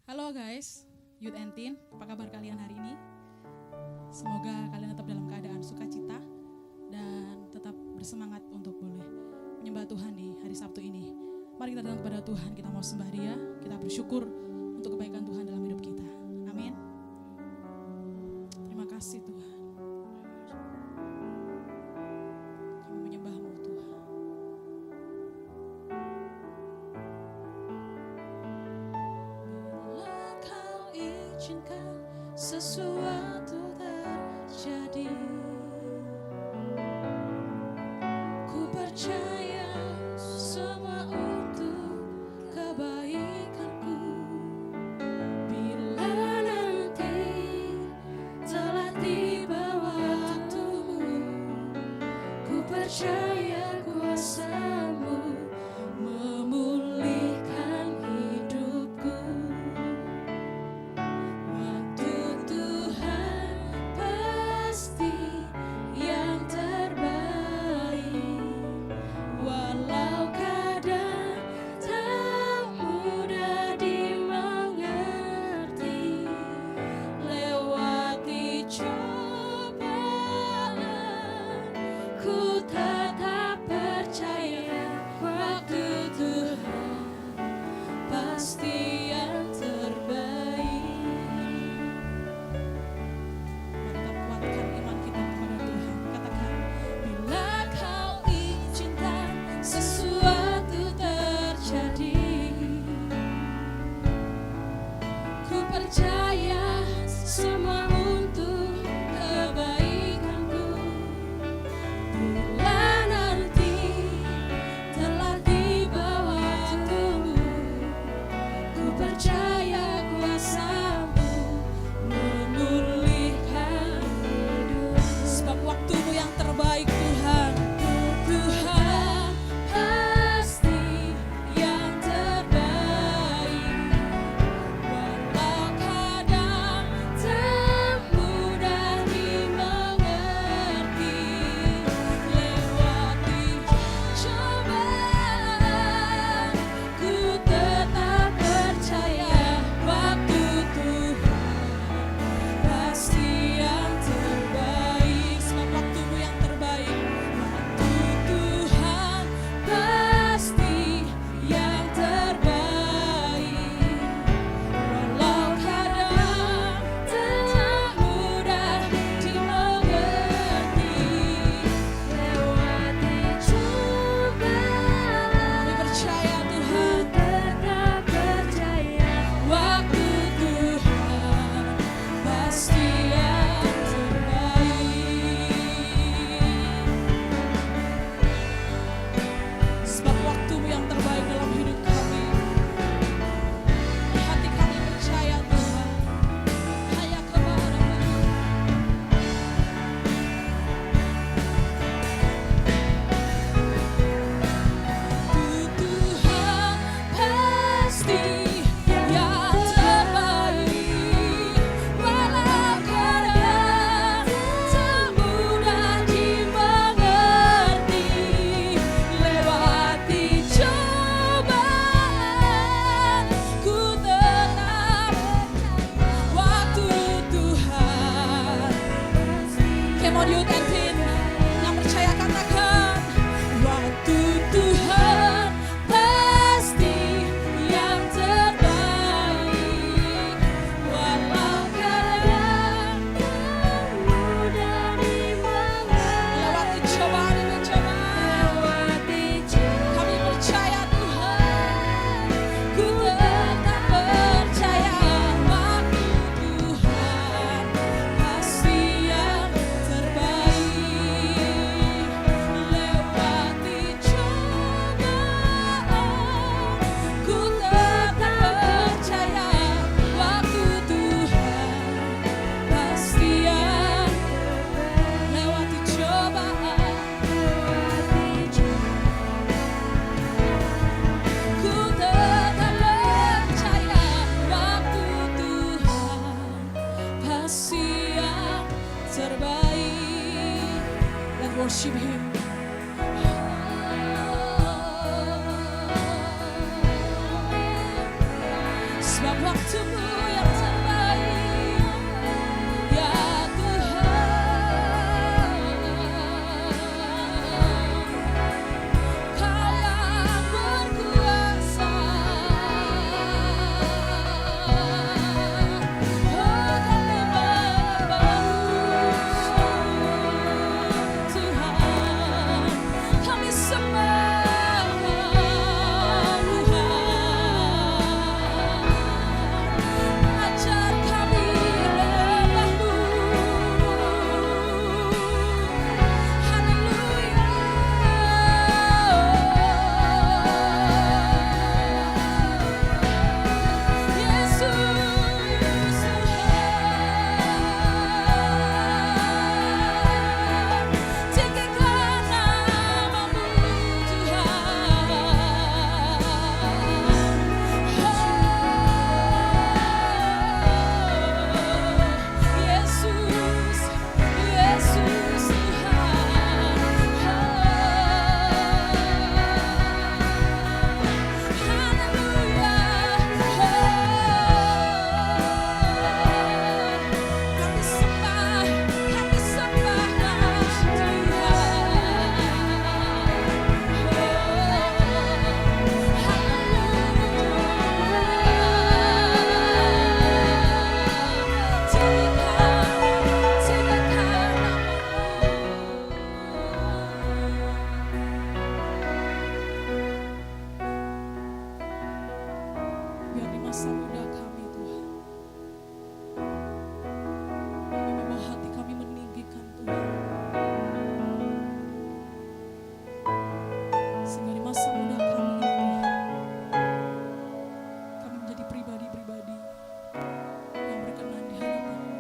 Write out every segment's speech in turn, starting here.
Halo guys, Youth and Teen, apa kabar kalian hari ini? Semoga kalian tetap dalam keadaan sukacita dan tetap bersemangat untuk boleh menyembah Tuhan di hari Sabtu ini. Mari kita datang kepada Tuhan, kita mau sembah Dia, kita bersyukur untuk kebaikan Tuhan dalam hidup kita. Amin. Terima kasih Tuhan. Kami menyembah-Mu Tuhan. Bila Kau izinkan sesuatu terjadi, ku percaya semua untuk kebaikanku. Bila nanti telah tiba waktumu, ku percaya kuasa-Mu memulihkan hidupku. Waktu Tuhan pasti yang terbaik. masa muda kami Tuhan. Kami memang hati kami meninggikan Tuhan. Sehingga di masa muda kami ini Tuhan, kami menjadi pribadi-pribadi yang berkenan di hadapan-Mu.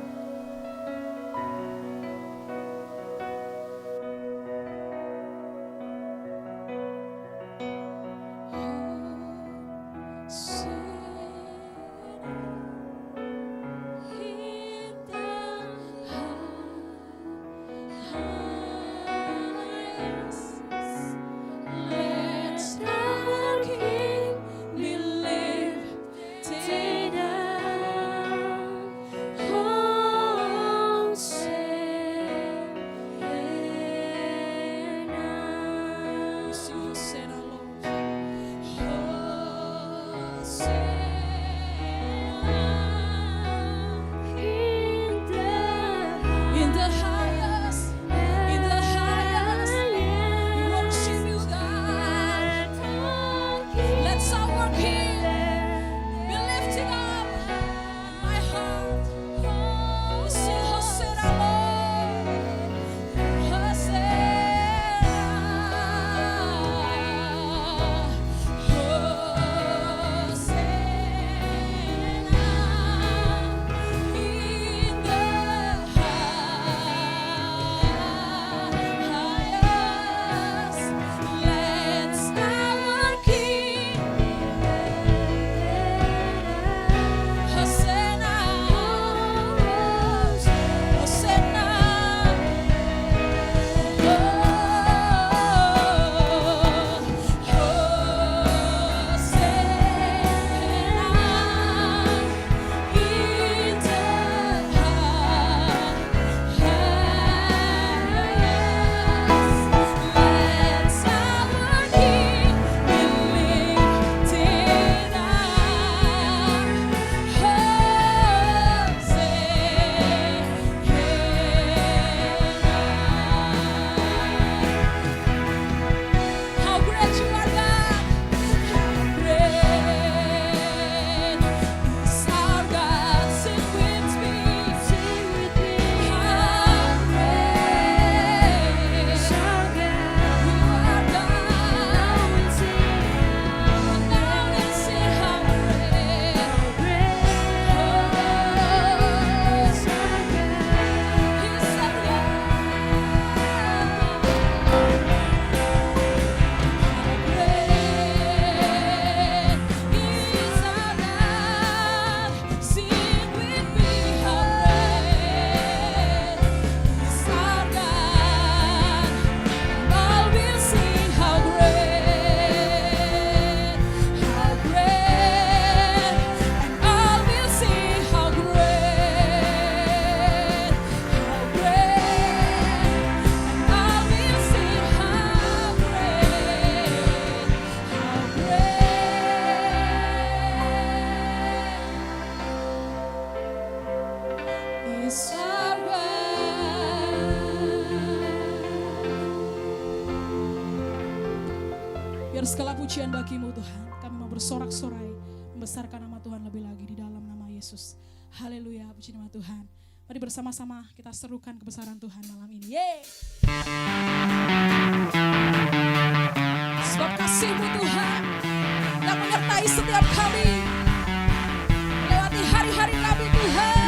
Biar segala pujian bagi-Mu Tuhan. Kami mau bersorak-sorai membesarkan nama Tuhan lebih lagi di dalam nama Yesus. Haleluya, puji nama Tuhan. Mari bersama-sama kita serukan kebesaran Tuhan malam ini. Yeay. Sebab kasih-Mu Tuhan yang menyertai setiap kami melewati hari-hari kami Tuhan.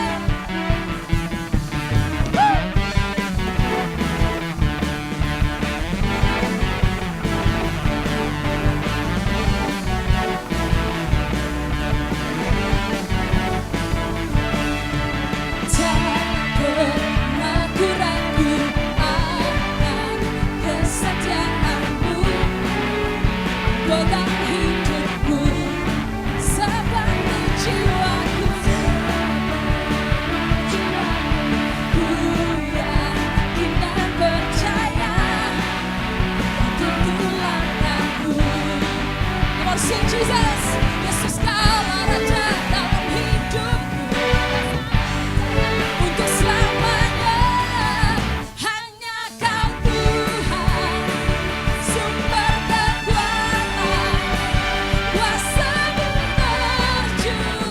You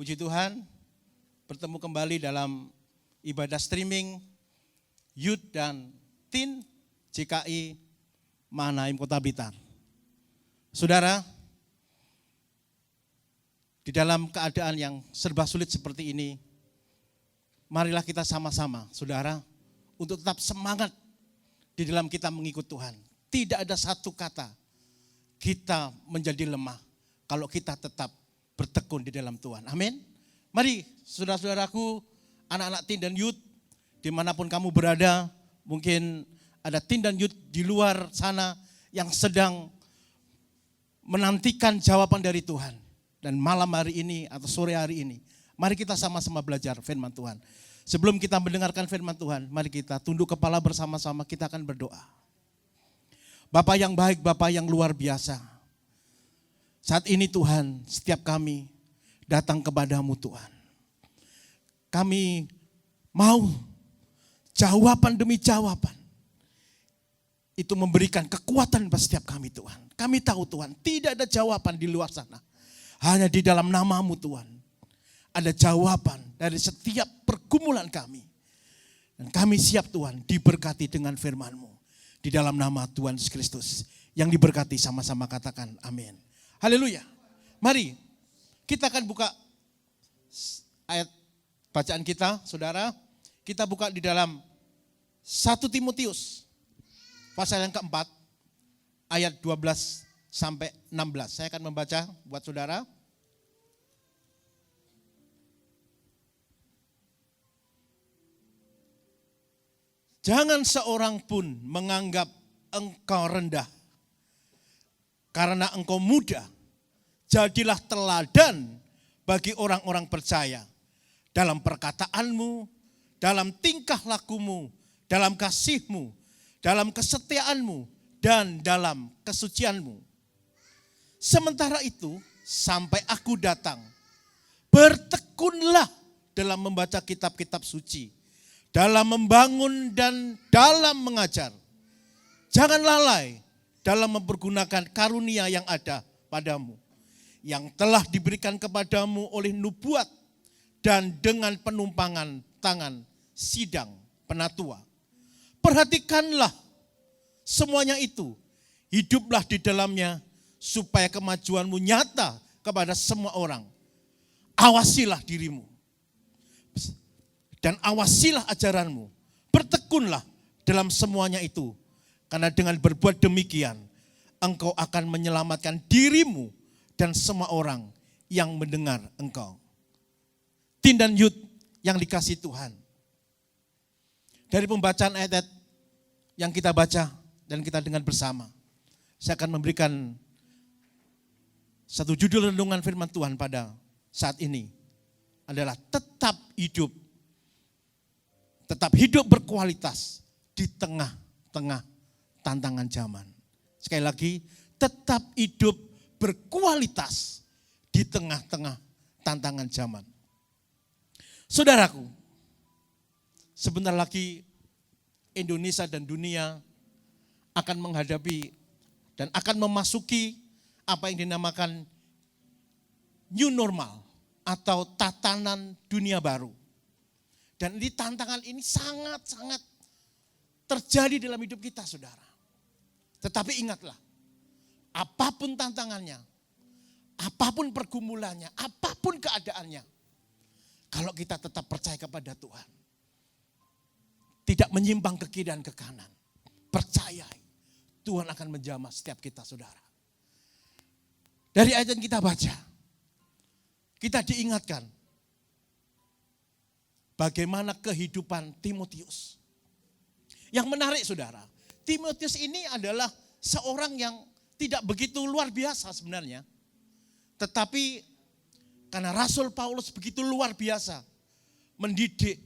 Puji Tuhan, bertemu kembali dalam ibadah streaming Youth dan Teen JKI Mahanaim Kota Blitar. Saudara, di dalam keadaan yang serba sulit seperti ini, marilah kita sama-sama, saudara, untuk tetap semangat di dalam kita mengikut Tuhan. Tidak ada satu kata kita menjadi lemah kalau kita tetap bertekun di dalam Tuhan. Amin. Mari saudara-saudaraku, anak-anak teen dan youth, dimanapun kamu berada, mungkin ada teen dan youth di luar sana yang sedang menantikan jawaban dari Tuhan. Dan malam hari ini atau sore hari ini, mari kita sama-sama belajar firman Tuhan. Sebelum kita mendengarkan firman Tuhan, mari kita tunduk kepala bersama-sama, kita akan berdoa. Bapa yang baik, Bapa yang luar biasa. Saat ini Tuhan, setiap kami datang kepadamu Tuhan. Kami mau jawaban demi jawaban. Itu memberikan kekuatan bagi setiap kami Tuhan. Kami tahu Tuhan, tidak ada jawaban di luar sana. Hanya di dalam nama-Mu Tuhan. Ada jawaban dari setiap pergumulan kami. Dan kami siap Tuhan diberkati dengan firman-Mu. Di dalam nama Tuhan Yesus Kristus. Yang diberkati sama-sama katakan amin. Haleluya. Mari kita akan buka ayat bacaan kita, saudara. Kita buka di dalam 1 Timotius pasal yang keempat, ayat 12 sampai 16. Saya akan membaca buat saudara. Jangan seorang pun menganggap engkau rendah karena engkau muda. Jadilah teladan bagi orang-orang percaya dalam perkataanmu, dalam tingkah lakumu, dalam kasihmu, dalam kesetiaanmu, dan dalam kesucianmu. Sementara itu, sampai aku datang, bertekunlah dalam membaca kitab-kitab suci, dalam membangun dan dalam mengajar. Jangan lalai dalam mempergunakan karunia yang ada padamu, yang telah diberikan kepadamu oleh nubuat dan dengan penumpangan tangan sidang penatua. Perhatikanlah semuanya itu, hiduplah di dalamnya supaya kemajuanmu nyata kepada semua orang. Awasilah dirimu dan awasilah ajaranmu. Bertekunlah dalam semuanya itu, karena dengan berbuat demikian engkau akan menyelamatkan dirimu dan semua orang yang mendengar engkau. Teen dan youth yang dikasihi Tuhan. Dari pembacaan ayat-ayat yang kita baca dan kita dengar bersama, saya akan memberikan satu judul renungan firman Tuhan pada saat ini adalah tetap hidup berkualitas di tengah-tengah tantangan zaman. Sekali lagi, tetap hidup berkualitas di tengah-tengah tantangan zaman. Saudaraku, sebentar lagi Indonesia dan dunia akan menghadapi dan akan memasuki apa yang dinamakan new normal atau tatanan dunia baru. Dan ini tantangan ini sangat-sangat terjadi dalam hidup kita, saudara. Tetapi ingatlah, apapun tantangannya, apapun pergumulannya, apapun keadaannya, kalau kita tetap percaya kepada Tuhan, tidak menyimpang ke kiri dan ke kanan, percayai Tuhan akan menjamah setiap kita, saudara. Dari ayat yang kita baca, kita diingatkan bagaimana kehidupan Timotius. Yang menarik, saudara, Timotius ini adalah seorang yang tidak begitu luar biasa sebenarnya. Tetapi karena Rasul Paulus begitu luar biasa mendidik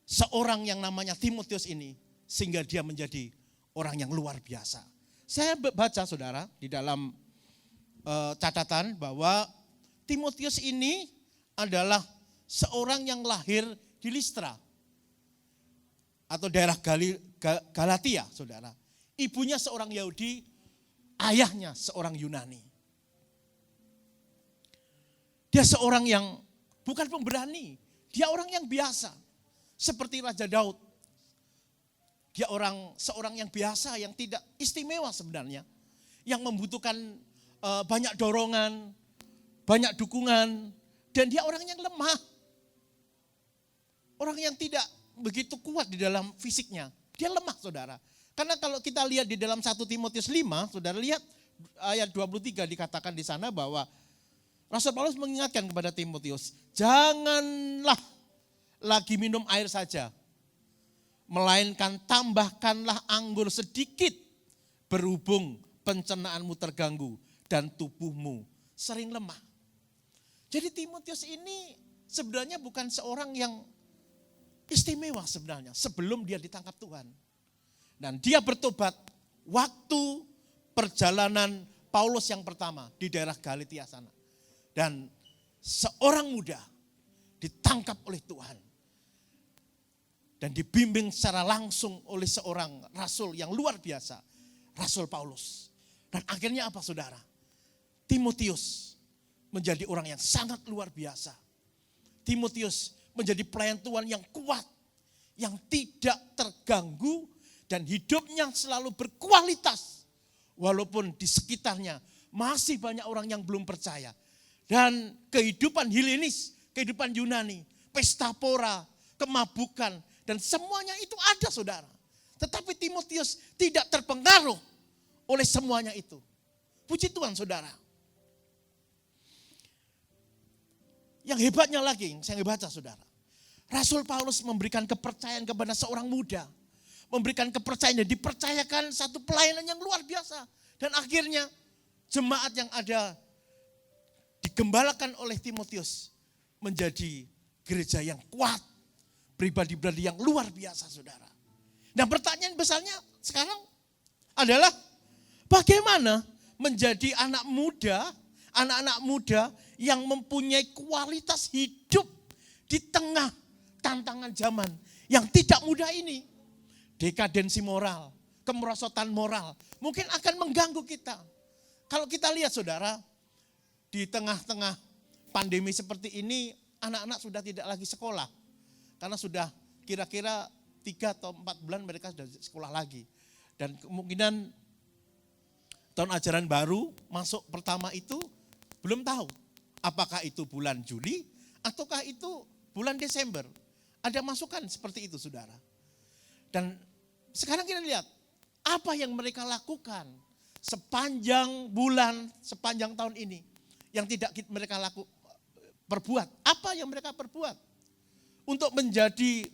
seorang yang namanya Timotius ini, sehingga dia menjadi orang yang luar biasa. Saya baca, saudara, di dalam catatan bahwa Timotius ini adalah seorang yang lahir di Listra atau daerah Galatia, saudara. Ibunya seorang Yahudi, ayahnya seorang Yunani. Dia seorang yang bukan pemberani, dia orang yang biasa. Seperti Raja Daud. Dia seorang yang biasa, yang tidak istimewa sebenarnya. Yang membutuhkan banyak dorongan, banyak dukungan. Dan dia orang yang lemah. Orang yang tidak begitu kuat di dalam fisiknya. Dia lemah, saudara. Karena kalau kita lihat di dalam 1 Timotius 5, saudara lihat ayat 23 dikatakan di sana bahwa Rasul Paulus mengingatkan kepada Timotius, janganlah lagi minum air saja, melainkan tambahkanlah anggur sedikit, berhubung pencernaanmu terganggu dan tubuhmu sering lemah. Jadi Timotius ini sebenarnya bukan seorang yang istimewa sebenarnya sebelum dia ditangkap Tuhan. Dan dia bertobat waktu perjalanan Paulus yang pertama di daerah Galatia sana. Dan seorang muda ditangkap oleh Tuhan. Dan dibimbing secara langsung oleh seorang rasul yang luar biasa. Rasul Paulus. Dan akhirnya apa, saudara? Timotius menjadi orang yang sangat luar biasa. Timotius menjadi pelayan Tuhan yang kuat. Yang tidak terganggu. Dan hidupnya selalu berkualitas. Walaupun di sekitarnya masih banyak orang yang belum percaya. Dan kehidupan Helenis, kehidupan Yunani, pesta pora, kemabukan. Dan semuanya itu ada, saudara. Tetapi Timotius tidak terpengaruh oleh semuanya itu. Puji Tuhan, saudara. Yang hebatnya lagi, saya baca, saudara. Rasul Paulus memberikan kepercayaan kepada seorang muda. Memberikan kepercayaan dan dipercayakan satu pelayanan yang luar biasa. Dan akhirnya jemaat yang ada digembalakan oleh Timotius menjadi gereja yang kuat. Pribadi-pribadi yang luar biasa, saudara. Nah, pertanyaan besarnya sekarang adalah bagaimana menjadi anak-anak muda yang mempunyai kualitas hidup di tengah tantangan zaman yang tidak mudah ini. Dekadensi moral, kemerosotan moral mungkin akan mengganggu kita. Kalau kita lihat, saudara, di tengah-tengah pandemi seperti ini, anak-anak sudah tidak lagi sekolah. Karena sudah kira-kira 3 atau 4 bulan mereka sudah sekolah lagi. Dan kemungkinan tahun ajaran baru masuk pertama itu belum tahu. Apakah itu bulan Juli ataukah itu bulan Desember. Ada masukan seperti itu, saudara. Dan sekarang kita lihat apa yang mereka lakukan sepanjang bulan, sepanjang tahun ini. Yang tidak mereka perbuat. Apa yang mereka perbuat? Untuk menjadi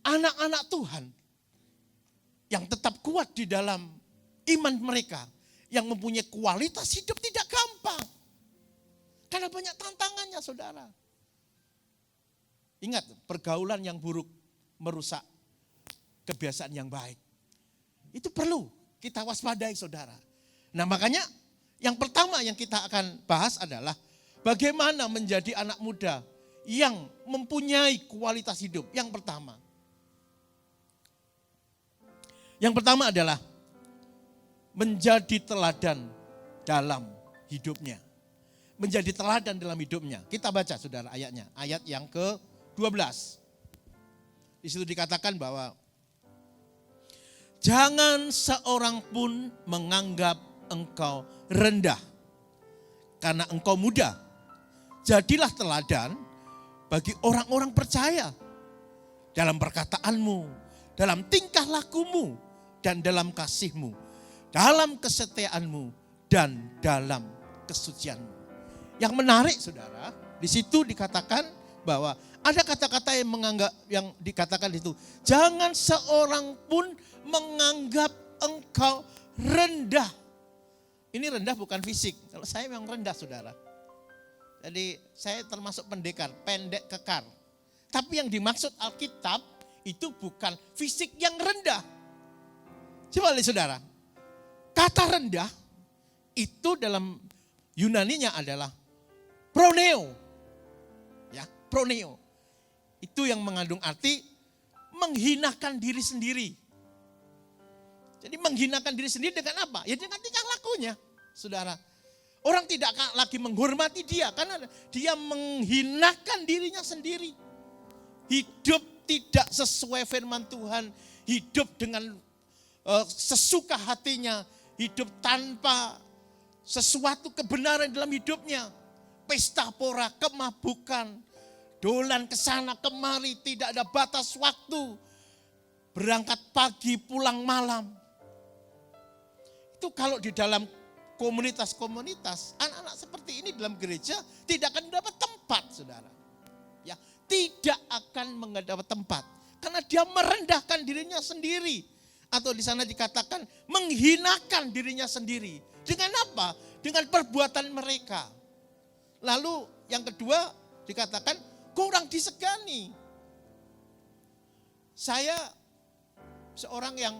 anak-anak Tuhan yang tetap kuat di dalam iman mereka, yang mempunyai kualitas hidup tidak gampang. Karena banyak tantangannya, saudara. Ingat, pergaulan yang buruk merusak kebiasaan yang baik. Itu perlu kita waspadai, saudara. Nah, makanya yang pertama yang kita akan bahas adalah bagaimana menjadi anak muda yang mempunyai kualitas hidup. Yang pertama adalah menjadi teladan dalam hidupnya. Menjadi teladan dalam hidupnya. Kita baca, saudara, ayatnya. Ayat yang ke-12. Di situ dikatakan bahwa jangan seorang pun menganggap engkau rendah karena engkau muda. Jadilah teladan bagi orang-orang percaya dalam perkataanmu, dalam tingkah lakumu, dan dalam kasihmu, dalam kesetiaanmu, dan dalam kesucianmu. Yang menarik, saudara, di situ dikatakan bahwa ada kata-kata yang dikatakan itu, jangan seorang pun menganggap engkau rendah. Ini rendah bukan fisik. Kalau saya memang rendah, saudara. Jadi saya termasuk pendekar, pendek kekar. Tapi yang dimaksud Alkitab itu bukan fisik yang rendah. Coba lihat, saudara. Kata rendah itu dalam Yunaninya adalah proneo. Ya, proneo. Itu yang mengandung arti menghinakan diri sendiri. Jadi menghinakan diri sendiri dengan apa? Ya dengan tingkah lakunya, saudara. Orang tidak lagi menghormati dia karena dia menghinakan dirinya sendiri. Hidup tidak sesuai firman Tuhan, hidup dengan sesuka hatinya, hidup tanpa sesuatu kebenaran dalam hidupnya. Pesta pora, kemabukan, dolan kesana kemari, tidak ada batas waktu. Berangkat pagi, pulang malam. Itu kalau di dalam komunitas-komunitas, anak-anak seperti ini dalam gereja tidak akan dapat tempat, saudara. Ya, tidak akan mendapat tempat. Karena dia merendahkan dirinya sendiri. Atau di sana dikatakan menghinakan dirinya sendiri. Dengan apa? Dengan perbuatan mereka. Lalu yang kedua dikatakan kurang disegani. Saya seorang yang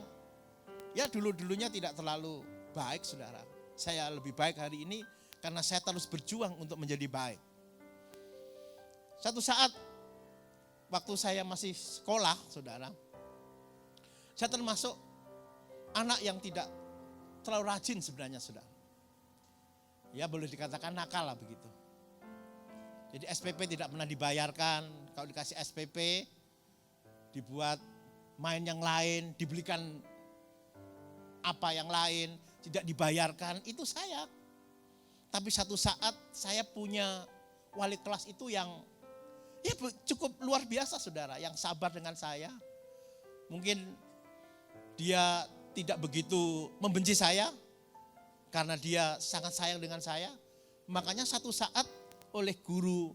ya dulu-dulunya tidak terlalu baik, saudara. Saya lebih baik hari ini karena saya terus berjuang untuk menjadi baik. Satu saat waktu saya masih sekolah, saudara, saya termasuk anak yang tidak terlalu rajin sebenarnya, saudara. Ya boleh dikatakan nakal lah begitu. Jadi SPP tidak pernah dibayarkan. Kalau dikasih SPP, dibuat main yang lain, dibelikan apa yang lain, tidak dibayarkan, itu saya. Tapi satu saat saya punya wali kelas itu yang ya cukup luar biasa, saudara, yang sabar dengan saya. Mungkin dia tidak begitu membenci saya karena dia sangat sayang dengan saya. Makanya satu saat oleh guru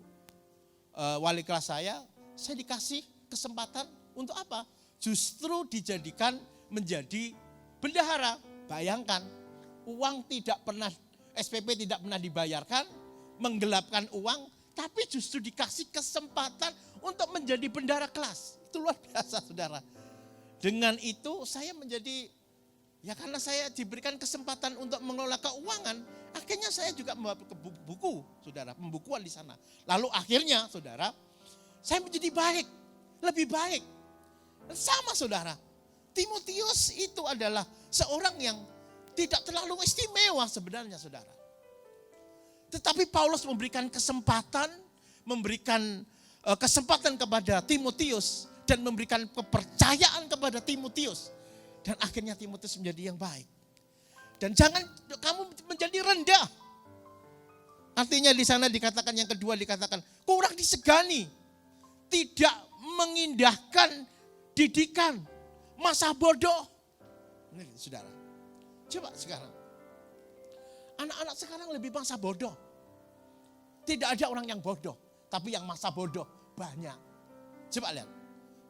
wali kelas saya dikasih kesempatan untuk apa? Justru dijadikan menjadi bendahara. Bayangkan, uang tidak pernah, SPP tidak pernah dibayarkan, menggelapkan uang, tapi justru dikasih kesempatan untuk menjadi bendahara kelas. Itu luar biasa, saudara. Dengan itu saya menjadi, ya karena saya diberikan kesempatan untuk mengelola keuangan, akhirnya saya juga membawa buku, saudara, pembukuan di sana. Lalu akhirnya, saudara, saya menjadi baik, lebih baik. Sama, saudara. Timotius itu adalah seorang yang tidak terlalu istimewa sebenarnya, saudara. Tetapi Paulus memberikan kesempatan kepada Timotius dan memberikan kepercayaan kepada Timotius. Dan akhirnya Timotius menjadi yang baik. Dan jangan kamu menjadi rendah. Artinya di sana dikatakan, yang kedua dikatakan kurang disegani. Tidak mengindahkan didikan. Masa bodoh. Ini saudara. Coba sekarang. Anak-anak sekarang lebih masa bodoh. Tidak ada orang yang bodoh. Tapi yang masa bodoh banyak. Coba lihat.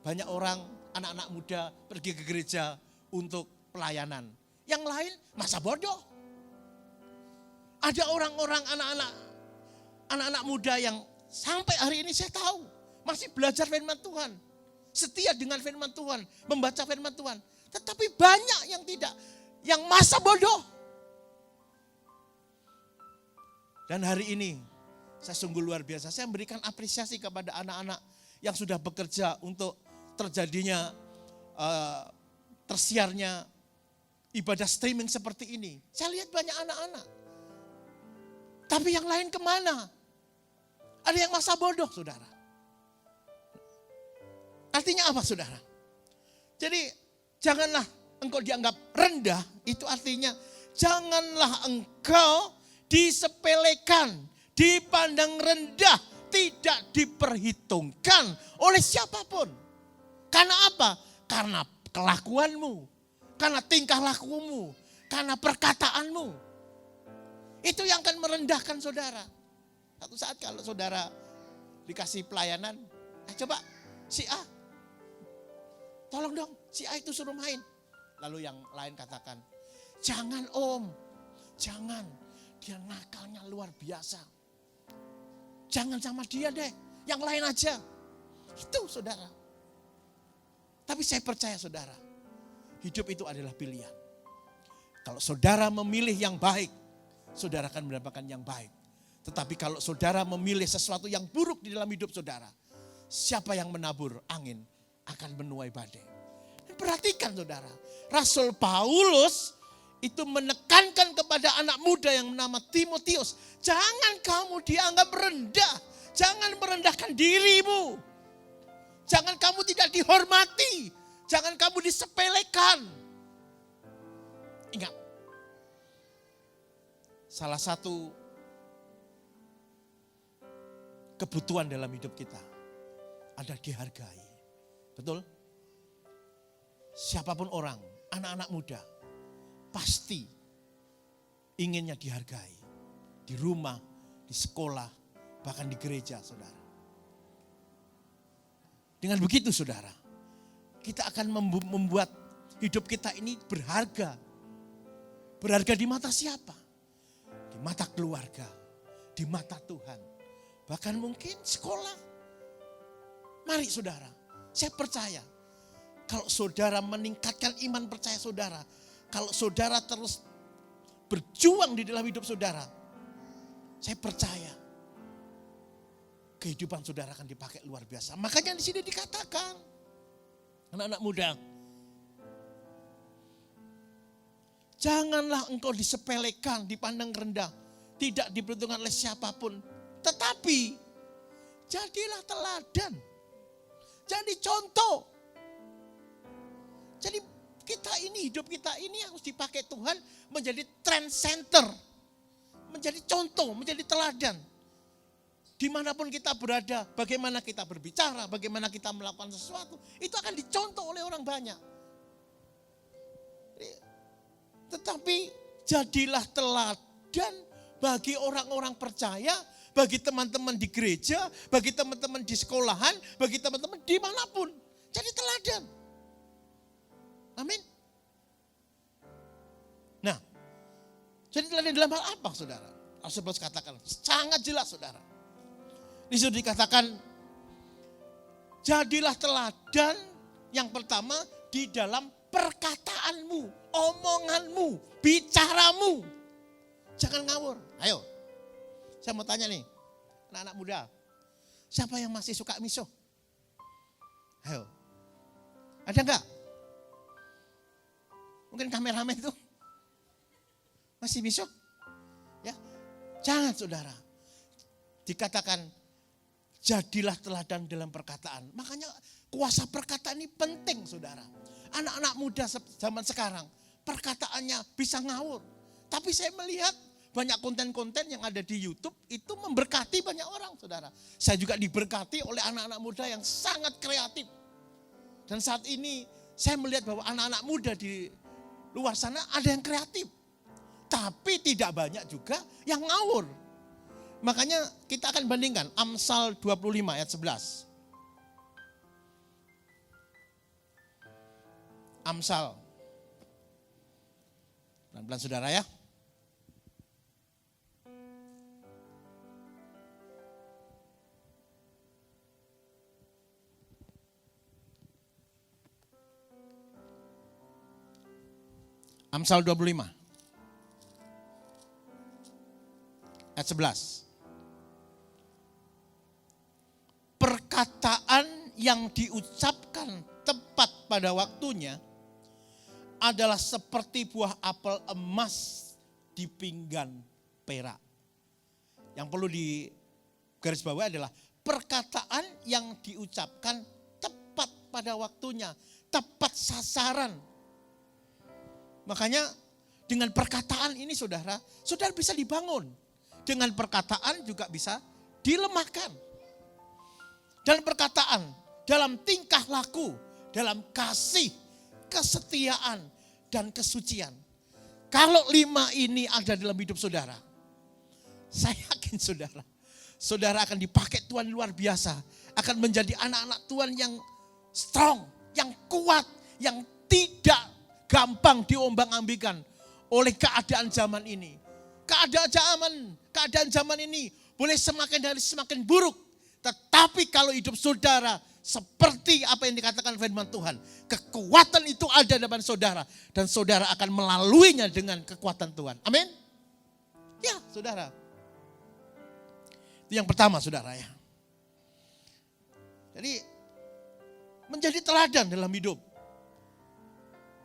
Banyak orang, anak-anak muda pergi ke gereja untuk pelayanan. Yang lain masa bodoh. Ada orang-orang anak-anak muda yang sampai hari ini saya tahu masih belajar firman Tuhan. Setia dengan firman Tuhan, membaca firman Tuhan. Tetapi banyak yang tidak, yang masa bodoh. Dan hari ini saya sungguh luar biasa. Saya memberikan apresiasi kepada anak-anak yang sudah bekerja untuk terjadinya tersiarnya ibadah streaming seperti ini. Saya lihat banyak anak-anak. Tapi yang lain kemana? Ada yang masa bodoh, saudara. Artinya apa, saudara? Jadi janganlah engkau dianggap rendah. Itu artinya janganlah engkau disepelekan, dipandang rendah, tidak diperhitungkan oleh siapapun. Karena apa? Karena kelakuanmu, karena tingkah lakumu, karena perkataanmu. Itu yang akan merendahkan saudara. Satu saat kalau saudara dikasih pelayanan, coba si A, tolong dong si A itu suruh main. Lalu yang lain katakan, jangan om, jangan, dia nakalnya luar biasa. Jangan sama dia deh, yang lain aja. Itu saudara. Tapi saya percaya saudara, hidup itu adalah pilihan. Kalau saudara memilih yang baik, saudara akan mendapatkan yang baik. Tetapi kalau saudara memilih sesuatu yang buruk di dalam hidup saudara, siapa yang menabur angin akan menuai badai. Perhatikan saudara, Rasul Paulus itu menekankan kepada anak muda yang bernama Timotius, jangan kamu dianggap rendah, jangan merendahkan dirimu, jangan kamu tidak dihormati, jangan kamu disepelekan. Ingat, salah satu kebutuhan dalam hidup kita ada dihargai. Betul? Siapapun orang, anak-anak muda, pasti inginnya dihargai. Di rumah, di sekolah, bahkan di gereja, saudara. Dengan begitu, saudara, kita akan membuat hidup kita ini berharga. Berharga di mata siapa? Di mata keluarga, di mata Tuhan. Bahkan mungkin sekolah. Mari saudara, saya percaya kalau saudara meningkatkan iman percaya saudara, kalau saudara terus berjuang di dalam hidup saudara, saya percaya kehidupan saudara akan dipakai luar biasa. Makanya di sini dikatakan, anak-anak muda, janganlah engkau disepelekan, dipandang rendah, tidak diperhitungkan oleh siapapun, tetapi jadilah teladan, jadi contoh. Jadi kita ini, hidup kita ini harus dipakai Tuhan menjadi trend center, menjadi contoh, menjadi teladan. Dimanapun kita berada, bagaimana kita berbicara, bagaimana kita melakukan sesuatu, itu akan dicontoh oleh orang banyak. Tetapi jadilah teladan bagi orang-orang percaya, bagi teman-teman di gereja, bagi teman-teman di sekolahan, bagi teman-teman dimanapun. Jadi teladan. Amin. Nah, jadi teladan dalam hal apa, saudara? Rasul Paulus katakan, sangat jelas, saudara. Di situ dikatakan, jadilah teladan yang pertama di dalam perkataanmu, omonganmu, bicaramu. Jangan ngawur. Ayo, saya mau tanya nih, anak-anak muda, siapa yang masih suka miso? Ayo, ada enggak? Mungkin kameramen itu masih miso? Ya, jangan saudara. Dikatakan, jadilah teladan dalam perkataan. Makanya kuasa perkataan ini penting, saudara. Anak-anak muda zaman sekarang, perkataannya bisa ngawur. Tapi saya melihat banyak konten-konten yang ada di YouTube itu memberkati banyak orang, saudara. Saya juga diberkati oleh anak-anak muda yang sangat kreatif. Dan saat ini saya melihat bahwa anak-anak muda di luar sana ada yang kreatif. Tapi tidak banyak juga yang ngawur. Makanya kita akan bandingkan Amsal 25 ayat 11. Amsal. Pelan-pelan saudara ya. Amsal 25 ayat 11. Perkataan yang diucapkan tepat pada waktunya adalah seperti buah apel emas di pinggan perak. Yang perlu digarisbawahi adalah perkataan yang diucapkan tepat pada waktunya, tepat sasaran. Makanya dengan perkataan ini saudara bisa dibangun. Dengan perkataan juga bisa dilemahkan. Dalam perkataan, dalam tingkah laku, dalam kasih, kesetiaan, dan kesucian. Kalau 5 ini ada dalam hidup saudara, saya yakin saudara akan dipakai Tuhan luar biasa. Akan menjadi anak-anak Tuhan yang strong, yang kuat, yang tidak gampang diombang-ambingkan oleh keadaan zaman ini. Keadaan zaman ini boleh semakin dari semakin buruk. Tetapi kalau hidup saudara seperti apa yang dikatakan firman Tuhan, kekuatan itu ada dalam saudara dan saudara akan melaluinya dengan kekuatan Tuhan. Amin. Ya, saudara. Itu yang pertama, saudara ya. Jadi menjadi teladan dalam hidup.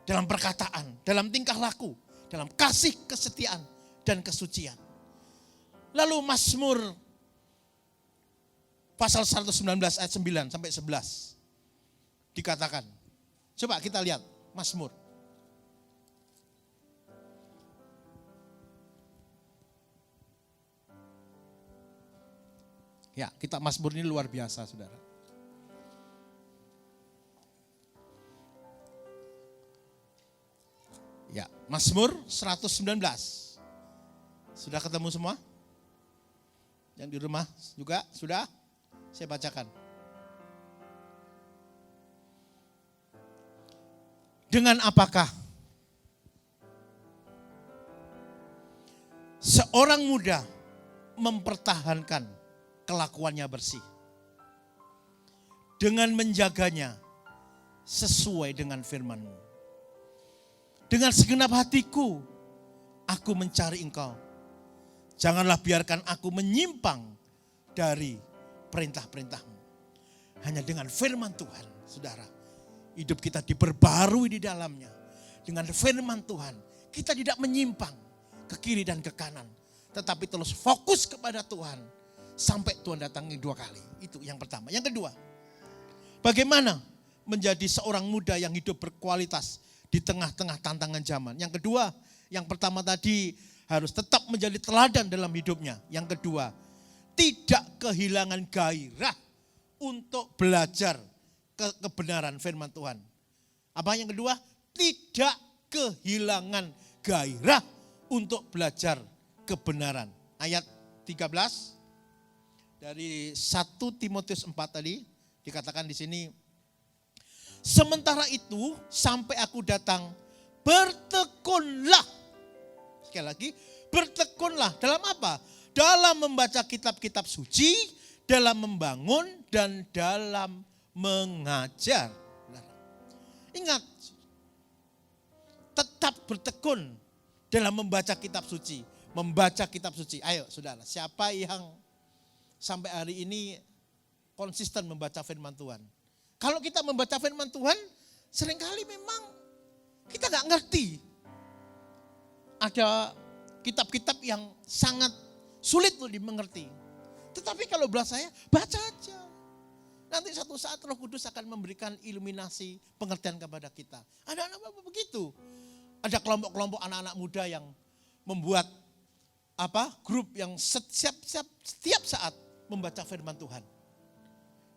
Dalam perkataan, dalam tingkah laku, dalam kasih, kesetiaan, dan kesucian. Lalu Mazmur pasal 119 ayat 9 sampai 11 dikatakan. Coba kita lihat Mazmur. Ya, kitab Mazmur ini luar biasa, saudara. Ya, Mazmur 119. Sudah ketemu semua? Yang di rumah juga sudah? Saya bacakan. Dengan apakah seorang muda mempertahankan kelakuannya bersih? Dengan menjaganya sesuai dengan firman-Mu. Dengan segenap hatiku, aku mencari Engkau. Janganlah biarkan aku menyimpang dari perintah-perintah-Mu. Hanya dengan firman Tuhan, saudara, hidup kita diperbarui di dalamnya. Dengan firman Tuhan, kita tidak menyimpang ke kiri dan ke kanan. Tetapi terus fokus kepada Tuhan sampai Tuhan datangi 2 kali. Itu yang pertama. Yang kedua, bagaimana menjadi seorang muda yang hidup berkualitas di tengah-tengah tantangan zaman. Yang kedua, yang pertama tadi harus tetap menjadi teladan dalam hidupnya. Yang kedua, tidak kehilangan gairah untuk belajar kebenaran firman Tuhan. Apa yang kedua? Tidak kehilangan gairah untuk belajar kebenaran. Ayat 13 dari 1 Timotius 4 tadi dikatakan di sini, sementara itu sampai aku datang, bertekunlah. Sekali lagi, bertekunlah. Dalam apa? Dalam membaca kitab-kitab suci, dalam membangun, dan dalam mengajar. Ingat, tetap bertekun dalam membaca kitab suci. Membaca kitab suci. Ayo saudara, siapa yang sampai hari ini konsisten membaca firman Tuhan? Kalau kita membaca firman Tuhan, seringkali memang kita gak ngerti. Ada kitab-kitab yang sangat sulit untuk dimengerti. Tetapi kalau belas saya, baca aja. Nanti satu saat Roh Kudus akan memberikan iluminasi pengertian kepada kita. Ada anak-anak begitu. Ada kelompok-kelompok anak-anak muda yang membuat grup yang setiap saat membaca firman Tuhan.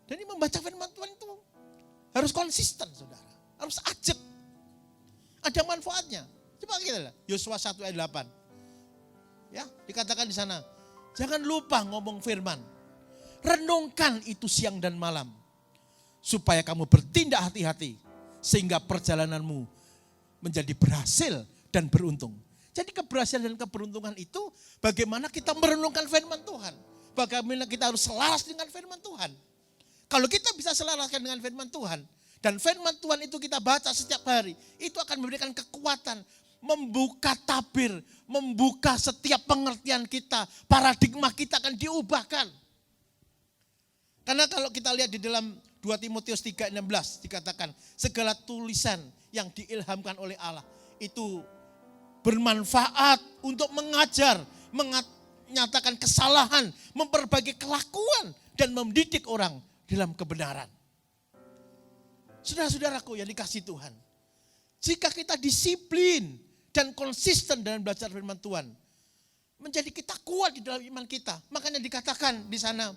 Dan ini membaca firman Tuhan itu harus konsisten, saudara. Harus ajak. Ada manfaatnya. Coba kita lihat. Yosua 1 ayat 8. Ya, dikatakan di sana, jangan lupa ngomong firman. Renungkan itu siang dan malam. Supaya kamu bertindak hati-hati. Sehingga perjalananmu menjadi berhasil dan beruntung. Jadi keberhasilan dan keberuntungan itu bagaimana kita merenungkan firman Tuhan. Bagaimana kita harus selaras dengan firman Tuhan. Kalau kita bisa selaraskan dengan firman Tuhan, dan firman Tuhan itu kita baca setiap hari, itu akan memberikan kekuatan, membuka tabir, membuka setiap pengertian kita, paradigma kita akan diubahkan. Karena kalau kita lihat di dalam 2 Timotius 3:16 dikatakan, segala tulisan yang diilhamkan oleh Allah itu bermanfaat untuk mengajar, menyatakan kesalahan, memperbaiki kelakuan, dan mendidik orang dalam kebenaran. Saudara-saudaraku yang dikasihi Tuhan, jika kita disiplin dan konsisten dalam belajar firman Tuhan, menjadi kita kuat di dalam iman kita. Makanya dikatakan di sana,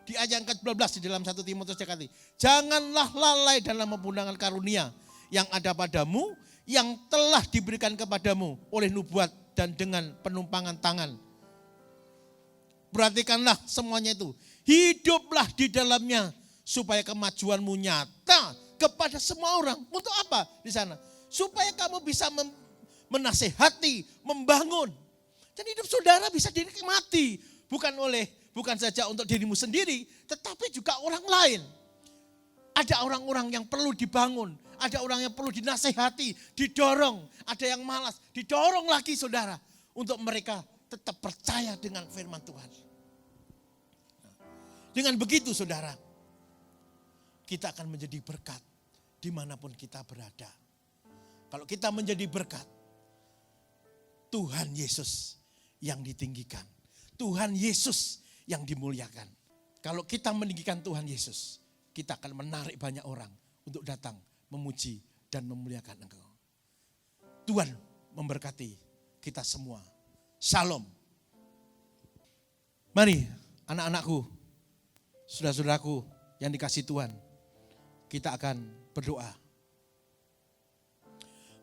di ayat yang ke-12 di dalam 1 Timotius dikatakan, janganlah lalai dalam memandangkan karunia yang ada padamu, yang telah diberikan kepadamu oleh nubuat dan dengan penumpangan tangan. Perhatikanlah semuanya itu. Hiduplah di dalamnya supaya kemajuanmu nyata kepada semua orang. Untuk apa di sana? Supaya kamu bisa menasehati, membangun. Dan hidup saudara bisa dinikmati. Bukan saja untuk dirimu sendiri, tetapi juga orang lain. Ada orang-orang yang perlu dibangun. Ada orang yang perlu dinasehati, didorong. Ada yang malas, didorong lagi saudara. Untuk mereka tetap percaya dengan firman Tuhan. Dengan begitu saudara, kita akan menjadi berkat dimanapun kita berada. Kalau kita menjadi berkat, Tuhan Yesus yang ditinggikan. Tuhan Yesus yang dimuliakan. Kalau kita meninggikan Tuhan Yesus, kita akan menarik banyak orang untuk datang memuji dan memuliakan Engkau. Tuhan memberkati kita semua. Shalom. Mari anak-anakku, saudara-saudaraku yang dikasihi Tuhan, kita akan berdoa.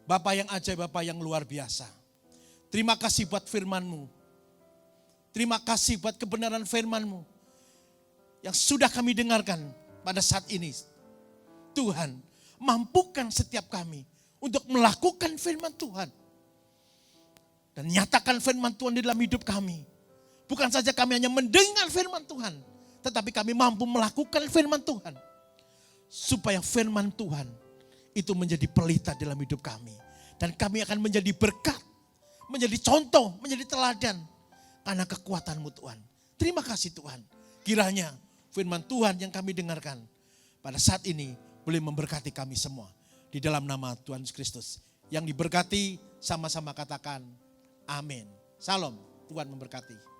Bapa yang ajaib, Bapa yang luar biasa. Terima kasih buat firman-Mu. Terima kasih buat kebenaran firman-Mu yang sudah kami dengarkan pada saat ini. Tuhan, mampukan setiap kami untuk melakukan firman Tuhan. Dan nyatakan firman Tuhan di dalam hidup kami. Bukan saja kami hanya mendengar firman Tuhan, tetapi kami mampu melakukan firman Tuhan. Supaya firman Tuhan itu menjadi pelita dalam hidup kami. Dan kami akan menjadi berkat, menjadi contoh, menjadi teladan. Karena kekuatan-Mu Tuhan. Terima kasih Tuhan. Kiranya firman Tuhan yang kami dengarkan pada saat ini boleh memberkati kami semua. Di dalam nama Tuhan Yesus Kristus. Yang diberkati sama-sama katakan amin. Salam, Tuhan memberkati.